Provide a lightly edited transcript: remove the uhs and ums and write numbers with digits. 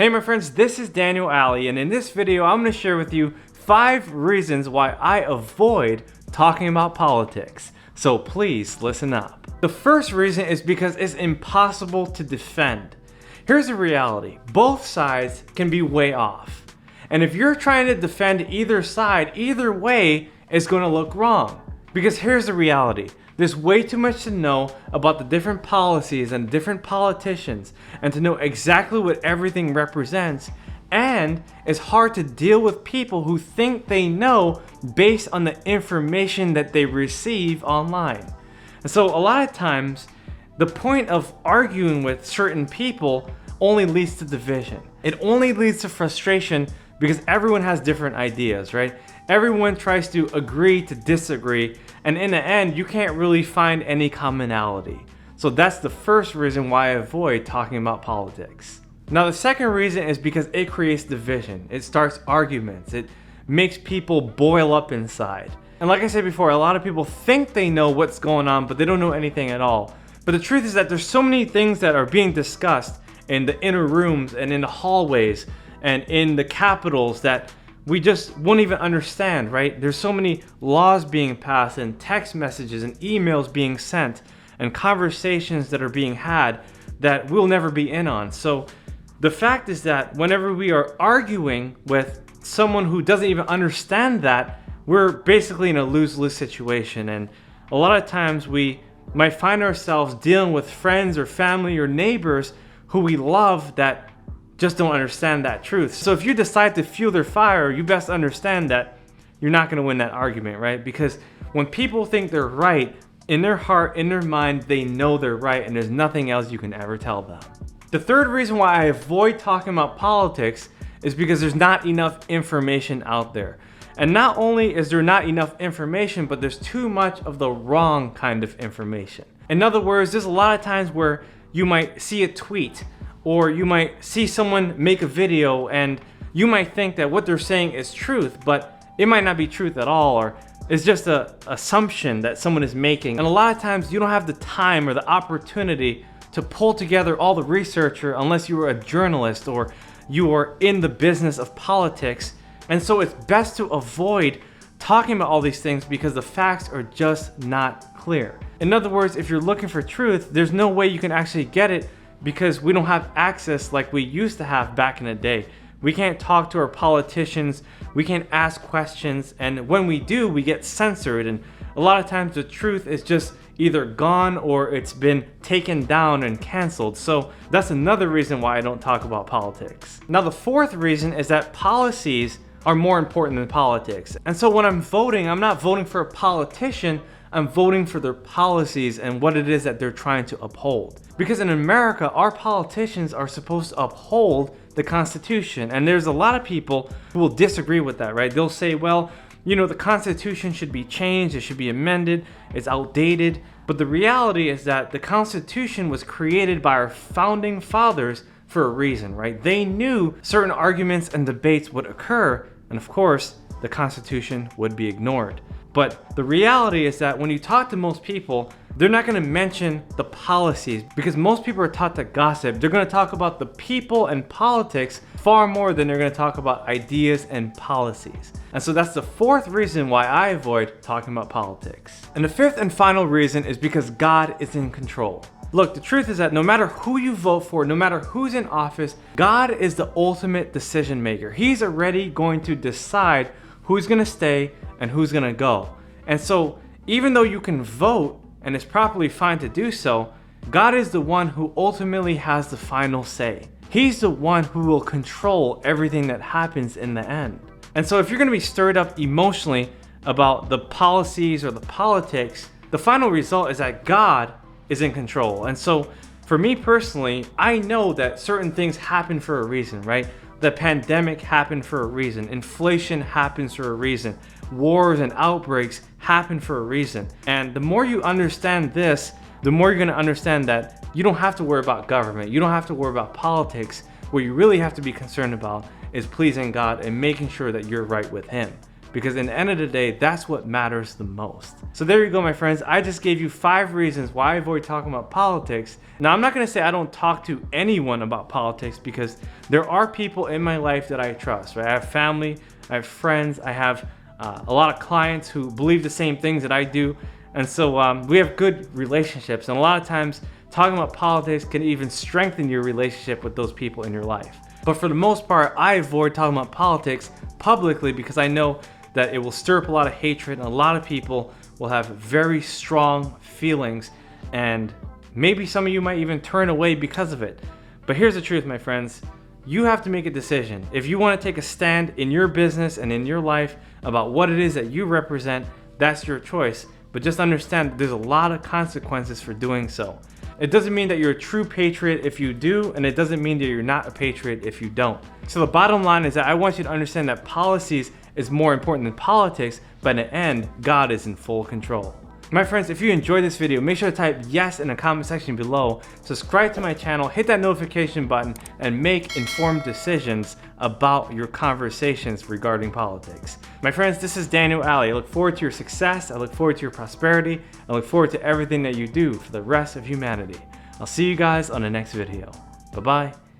Hey my friends, this is Daniel Alley, and in this video I'm going to share with you 5 reasons why I avoid talking about politics. So please listen up. The first reason is because it's impossible to defend. Here's the reality. Both sides can be way off. And if you're trying to defend either side, either way is going to look wrong. Because here's the reality. There's way too much to know about the different policies and different politicians and to know exactly what everything represents. And it's hard to deal with people who think they know based on the information that they receive online. And so a lot of times, the point of arguing with certain people only leads to division. It only leads to frustration because everyone has different ideas, right? Everyone tries to agree to disagree, and in the end, you can't really find any commonality. So that's the first reason why I avoid talking about politics. Now, the second reason is because it creates division. It starts arguments. It makes people boil up inside. And like I said before, a lot of people think they know what's going on, but they don't know anything at all. But the truth is that there's so many things that are being discussed in the inner rooms and in the hallways and in the capitals that we just won't even understand, right? There's so many laws being passed and text messages and emails being sent and conversations that are being had that we'll never be in on. So the fact is that whenever we are arguing with someone who doesn't even understand that, we're basically in a lose-lose situation. And a lot of times we might find ourselves dealing with friends or family or neighbors who we love that just don't understand that truth. So if you decide to fuel their fire, you best understand that you're not going to win that argument, right? Because when people think they're right, in their heart, in their mind, they know they're right, and there's nothing else you can ever tell them. The third reason why I avoid talking about politics is because there's not enough information out there. And not only is there not enough information, but there's too much of the wrong kind of information. In other words, there's a lot of times where you might see a tweet or you might see someone make a video and you might think that what they're saying is truth, but it might not be truth at all, or it's just an assumption that someone is making. And a lot of times you don't have the time or the opportunity to pull together all the research unless you are a journalist or you are in the business of politics. And so it's best to avoid talking about all these things because the facts are just not clear. In other words, if you're looking for truth, there's no way you can actually get it because we don't have access like we used to have back in the day. We can't talk to our politicians, we can't ask questions, and when we do, we get censored, and a lot of times the truth is just either gone or it's been taken down and canceled. So that's another reason why I don't talk about politics. Now the fourth reason is that policies are more important than politics. And so when I'm voting, I'm not voting for a politician, I'm voting for their policies and what it is that they're trying to uphold. Because in America, our politicians are supposed to uphold the Constitution. And there's a lot of people who will disagree with that, right? They'll say, well, you know, the Constitution should be changed, it should be amended, it's outdated. But the reality is that the Constitution was created by our founding fathers for a reason, right? They knew certain arguments and debates would occur, and of course, the Constitution would be ignored. But the reality is that when you talk to most people, they're not going to mention the policies because most people are taught to gossip. They're going to talk about the people and politics far more than they're going to talk about ideas and policies. And so that's the fourth reason why I avoid talking about politics. And the fifth and final reason is because God is in control. Look, the truth is that no matter who you vote for, no matter who's in office, God is the ultimate decision maker. He's already going to decide who's going to stay and who's going to go. And so even though you can vote, and it's probably fine to do so, God is the one who ultimately has the final say. He's the one who will control everything that happens in the end. And so if you're going to be stirred up emotionally about the policies or the politics, the final result is that God is in control. And so for me personally, I know that certain things happen for a reason, right? The pandemic happened for a reason. Inflation happens for a reason. Wars and outbreaks happen for a reason. And the more you understand this, the more you're going to understand that you don't have to worry about government. You don't have to worry about politics. What you really have to be concerned about is pleasing God and making sure that you're right with Him. because in the end of the day, that's what matters the most. So there you go, my friends. I just gave you 5 reasons why I avoid talking about politics. Now, I'm not gonna say I don't talk to anyone about politics, because there are people in my life that I trust, right? I have family, I have friends, I have a lot of clients who believe the same things that I do. And so we have good relationships, and a lot of times talking about politics can even strengthen your relationship with those people in your life. But for the most part, I avoid talking about politics publicly because I know that it will stir up a lot of hatred, and a lot of people will have very strong feelings, and maybe some of you might even turn away because of it. But here's the truth, my friends. You have to make a decision. If you want to take a stand in your business and in your life about what it is that you represent, that's your choice. But just understand that there's a lot of consequences for doing so. It doesn't mean that you're a true patriot if you do, and it doesn't mean that you're not a patriot if you don't. So the bottom line is that I want you to understand that policies is more important than politics, but in the end, God is in full control. My friends, if you enjoyed this video, make sure to type yes in the comment section below, subscribe to my channel, hit that notification button, and make informed decisions about your conversations regarding politics. My friends, this is Daniel Alley. I look forward to your success, I look forward to your prosperity, I look forward to everything that you do for the rest of humanity. I'll see you guys on the next video. Bye-bye.